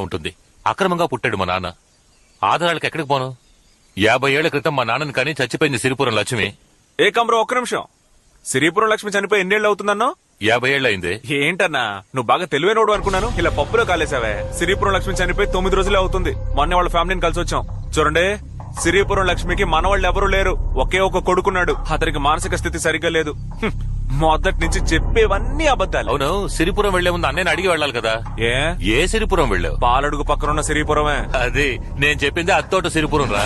ఉంటుంది. అక్రమంగా పుట్టాడు మా నాన్న. ఆధారాలకు ఎక్కడికి పోను? 50 ఏళ్ల క్రితం మా నాన్నని కానీ చచ్చిపోయింది సిరిపురం లక్ష్మి. ఏ కమరో ఒక్క నిమిషం. సిరిపురం లక్ష్మి చనిపోయి ఎన్నేళ్ళు అవుతుందన్నో? 50 ఏళ్ళు అయింది. ఏంటన్నా నువ్వు బాగా తెలివైనోడు అనుకున్నాను, ఇలా పప్పులో కాలేసావే. సిరిపురం లక్ష్మి చనిపోయి 9 రోజులే అవుతుంది. మొన్న వాళ్ళ ఫ్యామిలీని కలిసి వచ్చాం. చూడండి, సిరిపురం లక్ష్మికి మనవాళ్ళు ఎవరూ లేరు. ఒకే ఒక కొడుకున్నాడు. అతనికి మానసిక స్థితి సరిగ్గా లేదు. మొదటి నుంచి చెప్పేవన్నీ అబద్ధాలు. అవును, సిరిపురం వెళ్లే ముందు అన్నయ్యని అడిగి వెళ్ళాలి కదా. ఏ సిరిపురం వెళ్ళావు? పాలడుగు పక్కనున్న సిరిపురమే. అది నేను చెప్పింది అత్తోట సిరిపురం రా.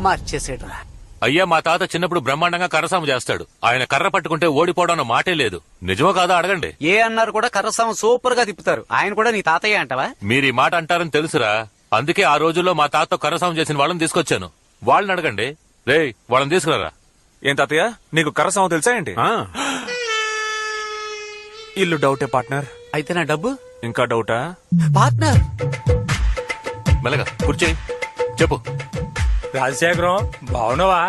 మార్చేసేట్రా. అయ్యా, మా తాత చిన్నప్పుడు బ్రహ్మాండంగా కర్రసాము చేస్తాడు. ఆయన కర్ర పట్టుకుంటే ఓడిపోవడం అన్న మాటే లేదు. నిజమో కాదా అడగండి. ఏ అన్నారు కూడా కర్రసాము సూపర్ గా తిప్పుతారు. ఆయన కూడా నీ తాతయ్య అంటావా? మీరు ఈ మాట అంటారని తెలుసురా. అందుకే ఆ రోజుల్లో మా తాత కర్రసాము చేసిన వాళ్ళని తీసుకొచ్చాను. వాళ్ళని అడగండి. రే, వాళ్ళని తీసుకురారా. ఏం తాతయ్య, నీకు కర్రసాము తెలుసా ఏంటి? ఇల్లు డౌటే పార్ట్నర్. అయితే నా డబ్బు ఇంకా డౌటా పార్ట్నర్? మెల్లగా కూర్చోయి, చెప్పు. రాజశేఖరం, బావునవా?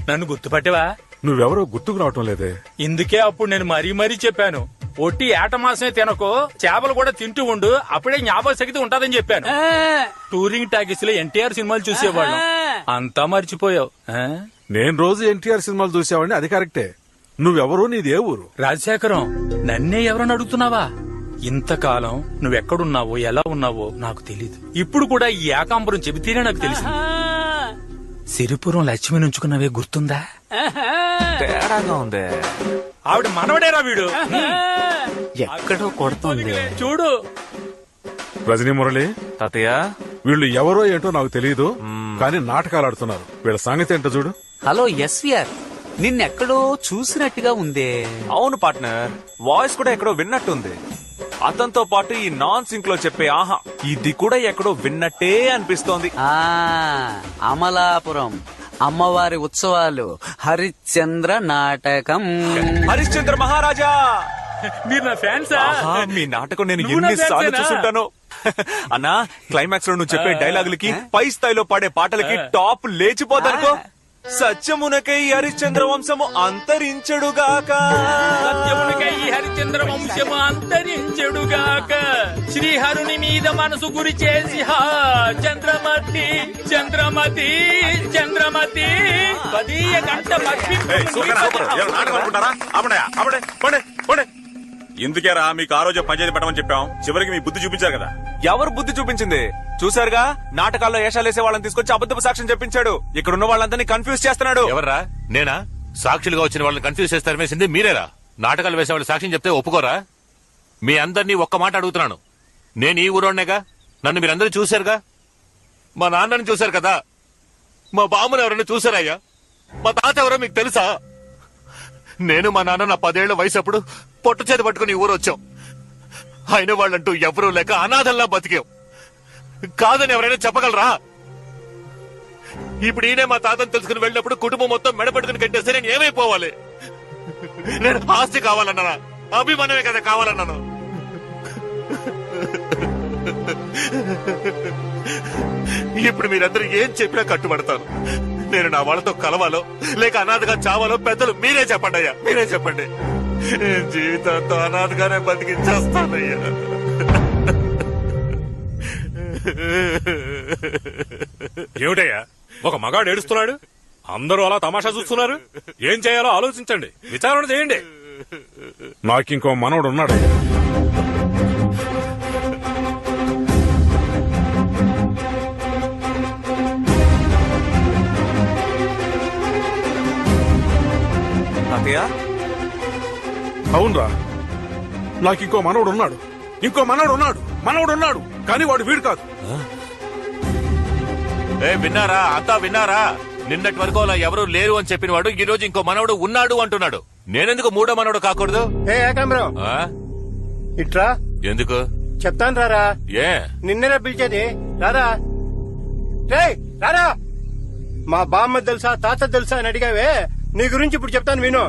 నన్ను గుర్తుపట్టేవా? నువ్వెవరో గుర్తుకు రావటం లేదే. ఇందుకే అప్పుడు నేను మరీ చెప్పాను, ఒట్టి ఏట మాసమే తినకో, చేపలు కూడా తింటూ ఉండు, అప్పుడే జ్ఞాపక శక్తి ఉంటదని చెప్పాను. టూరింగ్ టాకీస్ లో ఎన్టీఆర్ సినిమాలు చూసేవాళ్ళం, అంతా మర్చిపోయావు. నేను రోజు ఎన్టీఆర్ సినిమాలు చూసేవాడిని, అది కరెక్టే. నువ్వెవరో, నీదే ఊరు? రాజశేఖరం, నన్నే ఎవరని అడుగుతున్నావా? ఇంతకాలం నువ్వెక్కడున్నావో ఎలా ఉన్నావో నాకు తెలీదు. ఇప్పుడు కూడా ఈ ఏకాంబరం చెబితేనే నాకు తెలిసింది. సిరిపురం లక్ష్మి నుంచుకున్నవే గుర్తుందా? తేడాగా ఉంది. ఆవిడ మనవడేరా వీడు. ఎక్కడో కొడుతుంది చూడు. రజనీ మురళి, తాతయ్య వీళ్ళు ఎవరో ఏంటో నాకు తెలియదు, కానీ నాటకాలు ఆడుతున్నారు. వీళ్ళ సంగతి ఏంటో చూడు. హలో ఎస్వీఆర్, నిన్నెక్కడో చూసినట్టుగా ఉందే. అవును పార్ట్నర్, వాయిస్ కూడా ఎక్కడో విన్నట్టుంది. అతనితో పాటు ఈ నాన్ సింక్ లో చెప్పే ఆహా, ఇది కూడా ఎక్కడో విన్నట్టే అనిపిస్తోంది. అమలాపురం అమ్మవారి ఉత్సవాలు, హరిశ్చంద్ర నాటకం. హరిశ్చంద్ర మహారాజా, మీరు నా ఫ్యాన్సా? మీ నాటకం నేను ఎన్నిసార్లు చూసుంటాను. అన్నా, క్లైమాక్స్ లో నువ్వు చెప్పే డైలాగులకి, పై స్థాయిలో పాడే పాటలకి టాప్ లేచిపోతానుకో. సత్యమునకై హరిశ్చంద్ర వంశము అంతరించెడుగాక, సత్యమునకై హరిశ్చంద్ర వంశము అంతరించెడుగాక, శ్రీహరుని మీద మనసు గురి చేసి చంద్రమతి చంద్రమతి చంద్రమతి పదీయ గంట ఇందుకేరా మీకు ఆ రోజు పంచాయతీ పెట్టమని చెప్పాం. చివరికి మీ బుద్ధి చూపించారు కదా. ఎవరు బుద్ధి చూపించింది? చూసారుగా, నాటకాల్లో వేషాలేసే వాళ్ళని తీసుకొచ్చి అబద్ధపు సాక్ష్యం చెప్పించాడు. ఇక్కడ ఉన్న వాళ్ళందరినీ కన్ఫ్యూజ్ చేస్తున్నాడు. ఎవర్రా? నేనా? సాక్షులుగా వచ్చిన వాళ్ళని కన్ఫ్యూజ్ చేస్తారు వేసింది మీరేరా? నాటకాలు వేసే వాళ్ళు సాక్ష్యం చెప్తే ఒప్పుకోరా? మీ అందరినీ ఒక్క మాట అడుగుతున్నాను. నేను ఈ ఊరోనేగా, నన్ను మీరందరూ చూశారుగా. మా నాన్నని చూశారు కదా, మా బామ్మని ఎవరైనా చూశారయ్యా? మా తాత ఎవరో మీకు తెలుసా? నేను మా నాన్న నా 10 ఏళ్ల వయసు అప్పుడు పొట్ట చేతి పట్టుకుని ఊరు వచ్చాం. అయిన వాళ్ళంటూ ఎవరూ లేక అనాథల్లా బతికాం. కాదని ఎవరైనా చెప్పగలరా? ఇప్పుడు ఈయనే మా తాతను తెలుసుకుని వెళ్ళినప్పుడు కుటుంబం మొత్తం మెడపట్టుకుని కట్టేస్తే నేను ఏమైపోవాలి? నేను ఆస్తి కావాలన్నానా? అభిమానమే కదా కావాలన్నాను. ఇప్పుడు మీరందరూ ఏం చెప్పినా కట్టుబడతాను. నేను నా వాళ్ళతో కలవాలో లేక అనాథగా చావాలో పెద్దలు మీరే చెప్పండి అయ్యా, మీరే చెప్పండి. జీవితంతో అనాథగానే బతికించేస్తానయ్యా. ఏమిటయ్యా, ఒక మగాడు ఏడుస్తున్నాడు, అందరూ అలా తమాషా చూస్తున్నారు. ఏం చేయాలో ఆలోచించండి, విచారణ చేయండి. నాకింకో మనవడు ఉన్నాడు. అవునరా, నాకింకో మనవడు ఉన్నాడు. ఇంకో మనవడు ఉన్నాడు, కానీ వాడు వీడు కాదు. విన్నారా? అంతా విన్నారా? నిన్నటి వరకు అలా ఎవరూ లేరు అని చెప్పిన వాడు ఈ రోజు ఇంకో మనవడు ఉన్నాడు అంటున్నాడు. నేనెందుకు మూడో మనవడు కాకూడదు? ఇట్రా. ఎందుకు చెప్తాను రారా. ఏ నిన్ననే పిలిచేది, రారా. రారా. మా బామ్మ తెలుసా, తాత తెలుసా అని అడిగావే, నీ గురించి ఇప్పుడు చెప్తాను విను.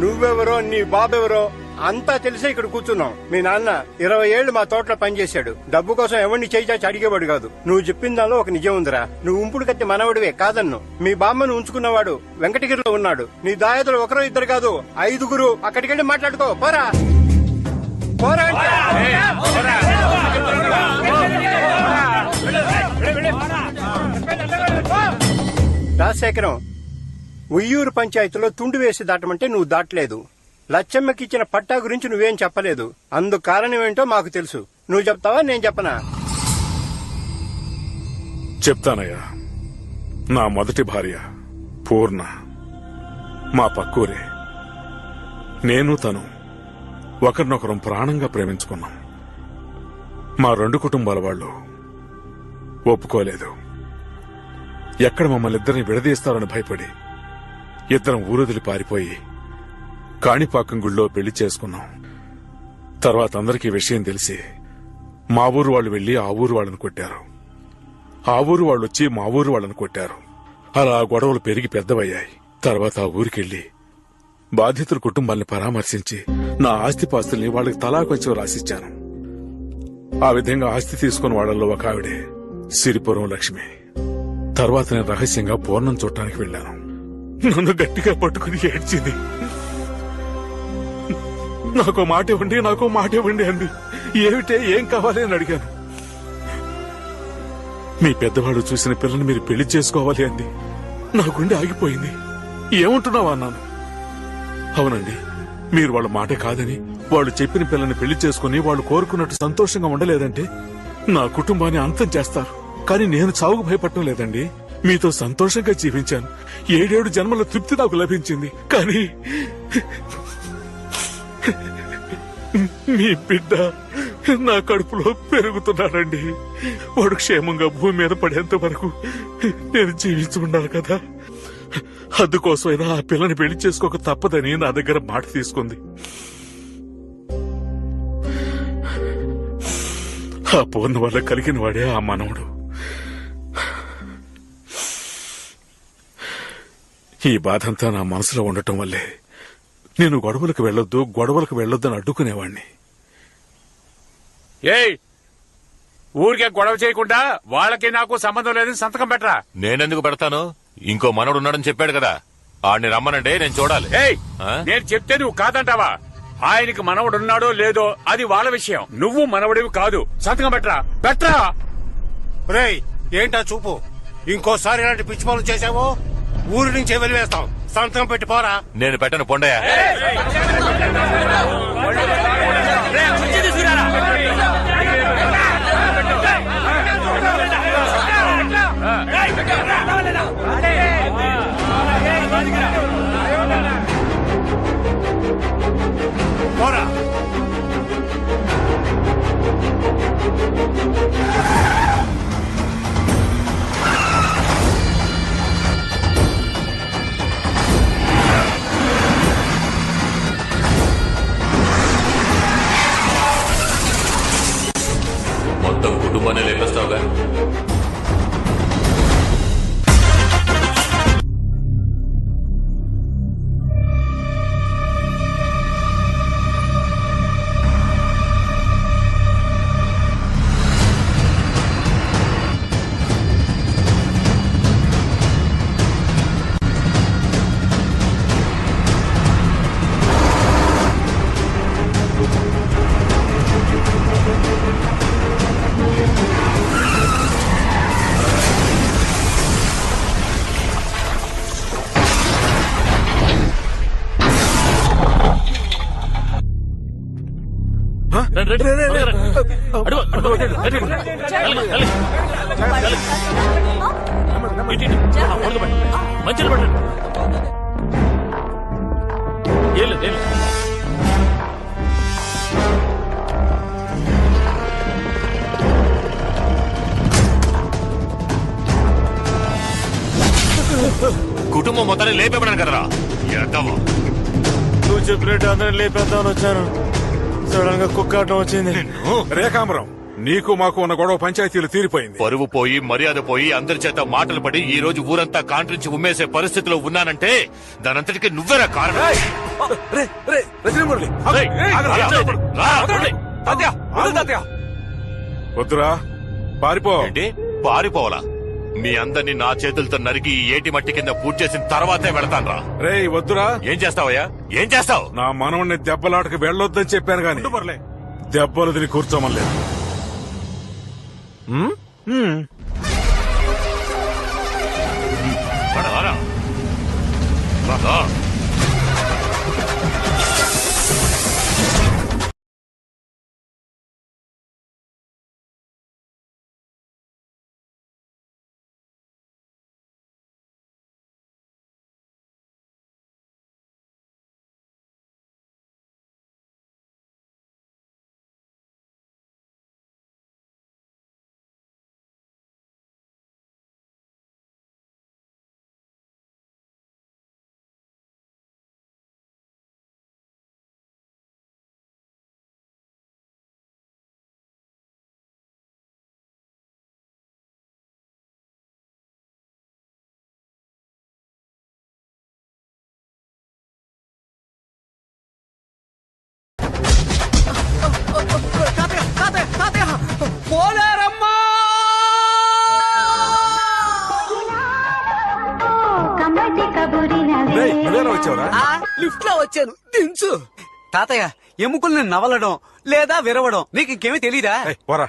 నువ్వెవరో, నీ బాబెవరో అంతా తెలిసే ఇక్కడ కూర్చున్నాం. మీ నాన్న 20 ఏళ్లు మా తోటలో పనిచేశాడు. డబ్బు కోసం ఎవరిని చేయిచాచి అడిగేవాడు కాదు. నువ్వు చెప్పిన దానిలో ఒక నిజం ఉందిరా. నువ్వు ఉంపుడు కత్తి మనవడివే కాదన్ను. మీ బామ్మను ఉంచుకున్నవాడు వెంకటగిరిలో ఉన్నాడు. నీ దాయదులు ఒకరో ఇద్దరు కాదు, 5గురు. అక్కడికెళ్ళి మాట్లాడుకో. పోరా పోరా. చంద్రశేఖరం, ఉయ్యూరు పంచాయతీలో తుండు వేసి దాటమంటే నువ్వు దాటలేదు. లచ్చమ్మకి ఇచ్చిన పట్టా గురించి నువ్వేం చెప్పలేదు. అందుకు కారణం ఏంటో మాకు తెలుసు. నువ్వు చెప్తావా, నేను చెప్పనా? చెప్తానయ్యా. నా మొదటి భార్య పూర్ణ మా పక్కూరే. నేను తను ఒకరినొకరం ప్రాణంగా ప్రేమించుకున్నాం. మా 2 కుటుంబాల వాళ్ళు ఒప్పుకోలేదు. ఎక్కడ మమ్మల్ని ఇద్దరిని విడదీస్తారని భయపడి ఇద్దరం ఊరొదిలి పారిపోయి కాణిపాకం గుళ్ళో పెళ్లి చేసుకున్నాం. తర్వాత అందరికీ విషయం తెలిసి మా ఊరు వాళ్ళు వెళ్లి ఆ ఊరు వాళ్ళని కొట్టారు. ఆ ఊరు వాళ్ళు వచ్చి మా ఊరు వాళ్ళని కొట్టారు. అలా గొడవలు పెరిగి పెద్దవయ్యాయి. తర్వాత ఆ ఊరికెళ్లి బాధితుల కుటుంబాల్ని పరామర్శించి నా ఆస్తిపాస్తుల్ని వాళ్ళకి తలా కొంచెం రాసిచ్చాను. ఆ విధంగా ఆస్తి తీసుకున్న వాళ్ళల్లో ఒక ఆవిడే సిరిపురం లక్ష్మి. తర్వాత నేను రహస్యంగా పూర్ణం చూడటానికి వెళ్లాను. నన్ను గట్టిగా పట్టుకుని ఏడ్చింది. నాకో మాట ఇవ్వండి అంది. ఏమిటే, ఏం కావాలి అని అడిగాను. మీ పెద్దవాడు చూసిన పిల్లని మీరు పెళ్లి చేసుకోవాలి అంది. నా గుండె ఆగిపోయింది. ఏమంటున్నావా అన్నాను. అవునండి, మీరు వాళ్ళ మాట కాదని, వాళ్ళు చెప్పిన పిల్లని పెళ్లి చేసుకుని వాళ్ళు కోరుకున్నట్టు సంతోషంగా ఉండలేదంటే నా కుటుంబాన్ని అంతం చేస్తారు. కానీ నేను చావుకు భయపడటం లేదండి. మీతో సంతోషంగా జీవించాను. 7 జన్మల తృప్తి నాకు లభించింది. కానీ మీ బిడ్డ నా కడుపులో పెరుగుతున్నాడండి. వాడు క్షేమంగా భూమి మీద పడేంత వరకు నేను జీవించి ఉండాలి కదా. అందుకోసమైనా ఆ పిల్లని పెళ్లి చేసుకోక తప్పదని నా దగ్గర మాట తీసుకుంది. ఆ పూర్ణ వల్ల కలిగిన వాడే ఆ మనవడు. ఈ బాధంతా నా మనసులో ఉండటం వల్లే నేను గొడవలకు వెళ్ళొద్దు అని అడ్డుకునేవాణ్ణి. ఏయ్, ఊరికే గొడవ చేయకుండా వాళ్ళకి నాకు సంబంధం లేదని సంతకం పెట్టరా. నేనెందుకు పెడతాను? ఇంకో మనవడు ఉన్నాడని చెప్పాడు కదా, ఆడిని రమ్మనంటే నేను చూడాలి. ఏయ్, ఆ? నేను చెప్తే నువ్వు కాదంటావా? ఆయనకి మనవడున్నాడో లేదో అది వాళ్ళ విషయం. నువ్వు మనవడివి కాదు. సంతకం పెట్టరా. రేయ్, ఏంటా చూపు? ఇంకోసారి ఇలాంటి పిచ్చి పనులు చేసావో ఊరి నుంచి వెలివేస్తాం. సంతకం పెట్టి పోరా. నేను పెట్టను, పొండయ్య. పోరా. మొత్తం కుటుంబాన్ని లేపేస్తావుగా. కుటుంబం మొత్తాన్ని లేపేపడాను కదరా. నువ్వు చెప్పినట్టు అందరిని లేపేద్దామని వచ్చాను. సడన్ గా కుక్కాటం వచ్చింది. రేఖాంబరం, నీకు మాకు ఉన్న గొడవ పంచాయతీలు తీరిపోయింది. పరువు పోయి, మర్యాద పోయి, అందరి చేత మాటలు పడి ఈ రోజు ఊరంతా కాంట్రించి ఉమ్మేసే పరిస్థితిలో ఉన్నానంటే దానంతటికి నువ్వేరా కారణం. వద్దురా, పారిపో. ఏంటి పారిపోవాలా? మీ అందరినీ నా చేతులతో నరికి ఈ ఏటి మట్టి కింద పూజ చేసిన తర్వాతే వెళతాన్రా. రేయ్ వద్దురా. ఏం చేస్తావయ్యా? ఏం చేస్తావు? నా మనవణ్ణి దెబ్బలాటకు వెళ్ళొద్దని చెప్పాను గాని దెబ్బలు తిని కూర్చోమలేదు. రారా. రా. లిఫ్ట్ లో వచ్చాను దించు. తాతయ్య ఎముకల్ని నవలడం లేదా విరవడం నీకు ఇంకేమీ తెలీదా? పోరా.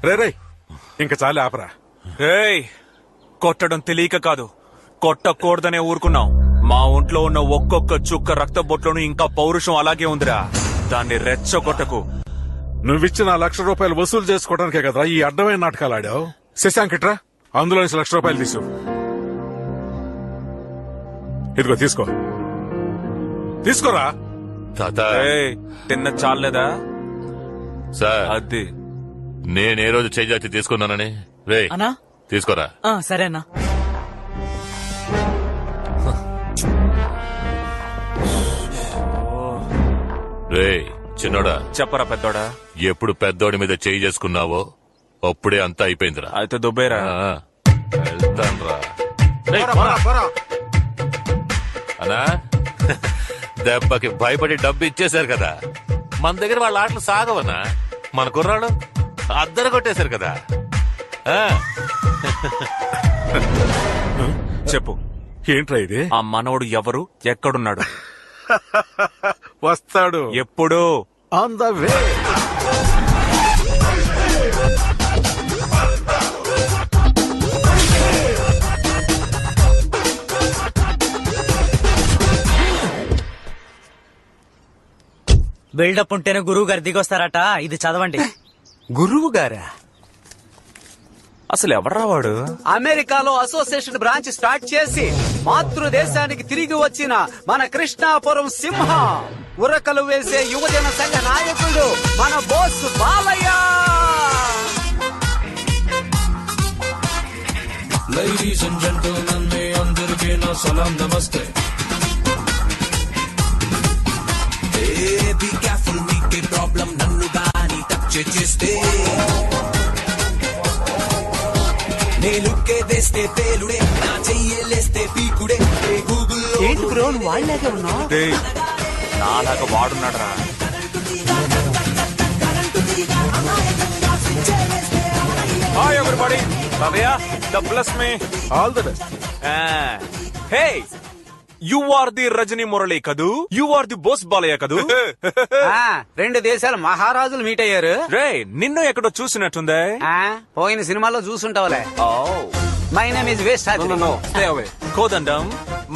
రే రే ఇంక చాలే ఆపరా. ఏయ్, కొట్టడం తెలియక కాదు, కొట్టకూడదనే ఊరుకున్నాం. మా ఒంట్లో ఉన్న ఒక్కొక్క చుక్క రక్త బొట్లోనూ ఇంకా పౌరుషం అలాగే ఉందిరా. దాన్ని రెచ్చగొట్టకు. నువ్విచ్చిన ₹1,00,000 వసూలు చేసుకోవడానికే కదరా ఈ అడ్డమైన నాటకాలు ఆడావు. శశాంక్ ఇట్రా, అందులో ₹1,00,000 తీసు. ఇదిగో తీసుకో, తీసుకోరా. తాత ఏయ్, తిన్న చాలేదా? సార్, అది నేనే రోజు చేజాతి తీసుకున్నానని రే అన్నా తీసుకోరా. సరేనా. రే చిన్నోడా, చెప్పరా పెద్దోడా. ఎప్పుడు పెద్దోడి మీద చేయి చేసుకున్నావో అప్పుడే అంతా అయిపోయిందిరా. అయితే దుబ్బేరా. వెళ్తాన్రా. అనా దెబ్బకి భయపడి డబ్బు ఇచ్చేశారు కదా, మన దగ్గర వాళ్ళ ఆటలు సాగవనా? మన కుర్రాళ్ళు అద్దరు కొట్టేశారు కదా. చెప్పు, ఏంట్రా ఇది? ఆ మనవడు ఎవరు, ఎక్కడున్నాడు? వస్తాడు. ఎప్పుడు? On the way. బిల్డప్ ఉంటేనే గురువు గారు దిగొస్తారట. ఇది చదవండి. గురువు గారా? అసలు ఎవడ్రా వాడు? అమెరికాలో అసోసియేషన్ బ్రాంచ్ స్టార్ట్ చేసి మాతృదేశానికి తిరిగి వచ్చిన మన కృష్ణాపురం సింహ, ఉరకలు వేసే యువజన సంఘ నాయకుడు మన Bose Balayya. Ladies and gentlemen, మీ అందరికీ నా సలాం నమస్తే. బీ కేర్ఫుల్, మీకే ప్రాబ్లం నన్ను గాని టచ్ చేస్తే నేలుక్కే వేస్తే పేలుడే, నా చెయ్యేలేస్తే పీకుడే. గూగుల్లో ఏంటి బ్రో నువ్వు వాళ్ళలాగే ఉన్నావు? ఏయ్, నాలాగా వాడున్నాడరా. Hi everybody, Bhavya the bless me. All the best. Hey, you are the Rajini Murali కదూ? You are the Bose Balayya కదూ? 2 దేశాల మహారాజులు మీట్ అయ్యారు. రే, నిన్ను ఎక్కడో చూసినట్టుందే. పోయిన సినిమాలో చూసుంటావులే. My name is waste. Kodandam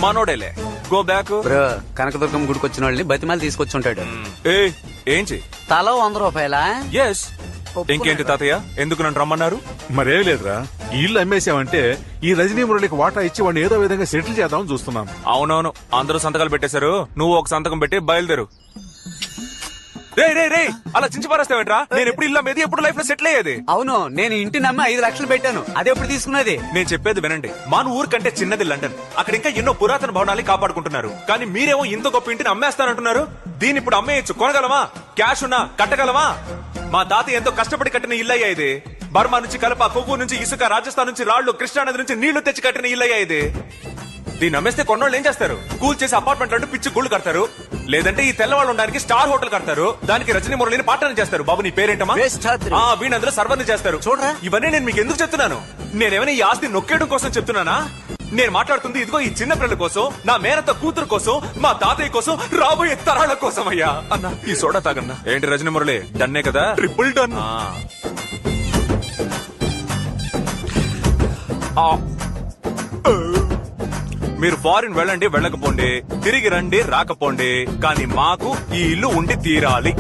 మనోడేలే. Go back. బ్రో, కనకదుర్గం గుడికి వచ్చిన వాళ్ళని బతిమాలి తీసుకొచ్చుంటాడు. ఏంటి తలో $100? ఎస్. ఇంకేంటి తాతయ్య, ఎందుకు నన్ను రమ్మన్నారు? మరేం లేదురా, ఈ ఇల్లు అమ్మేశామంటే ఈ రజనీ మురళికి వాటా ఇచ్చి వాడిని ఏదో విధంగా సెటిల్ చేద్దామని చూస్తున్నాం. అవునవును, అందరూ సంతకాలు పెట్టేశారు. నువ్వు ఒక సంతకం పెట్టి బయలుదేరు. రే రే రే, అలా చించి పారేస్తావేంట్రా? నేను ఎప్పుడు ఇల్లు అమ్మేది, ఎప్పుడు లైఫ్ లో సెటిల్ అయ్యేది. అవును, నేను ఇంటి నమ్మి 5 లక్షలు పెట్టాను. అది ఎప్పుడు తీసుకున్నది? నేను చెప్పేది వినండి. మన ఊరు కంటే చిన్నది లండన్. అక్కడ ఇంకా ఎన్నో పురాతన భవనాలు కాపాడుకుంటున్నారు. కానీ మీరేమో ఇంత గొప్ప ఇంటిని అమ్మేస్తానంటున్నారు. దీన్ని ఇప్పుడు అమ్మేయచ్చు. కొనగలమా? క్యాష్ ఉన్నా కట్టగలమా? మా తాత ఎంతో కష్టపడి కట్టిన ఇల్లు అయ్యా ఇది. బర్మా నుంచి కలప, కొవ్వు నుంచి ఇసుక, రాజస్థాన్ నుంచి రాళ్లు, కృష్ణానది నుంచి నీళ్లు తెచ్చి కట్టిన ఇల్లు అయ్యా ఇది. దీన్ని అమ్మేస్తే కొన్నోళ్ళు ఏం చేస్తారు? కూల్ చేసి అపార్ట్మెంట్ అంటూ పిచ్చి గుళ్ళు కడతారు, లేదంటే ఈ తెల్లవాళ్ళు ఉండడానికి స్టార్ హోటల్ కడతారు, దానికి రజనీ మురళిని పార్ట్నర్ చేస్తారు. బాబు నీ పేరేంటమ్మా? వేష్టాద్రి. వీణందరూ సర్వర్ని చేస్తారు. చూడరా. ఇవన్నీ నేను మీకు ఎందుకు చెప్తున్నాను? నేనేమైనా ఈ ఆస్తి నొక్కేయడం కోసం చెప్తున్నానా? నేను మాట్లాడుతుంది ఇదిగో ఈ చిన్న పిల్లల కోసం, నా మేనత్త కూతురు కోసం, మా తాతయ్య కోసం, రాబోయే తరాల కోసం అయ్యా. అన్న ఈ సోడా తాగన్నా. ఏంటి రజనీ మురళి, డన్నే కదా? Triple done. మీరు ఫారిన్ వెళ్ళండి వెళ్ళకపోండి, తిరిగి రండి రాకపోండి, కానీ మాకు ఈ ఇల్లు ఉండి తీరాలి.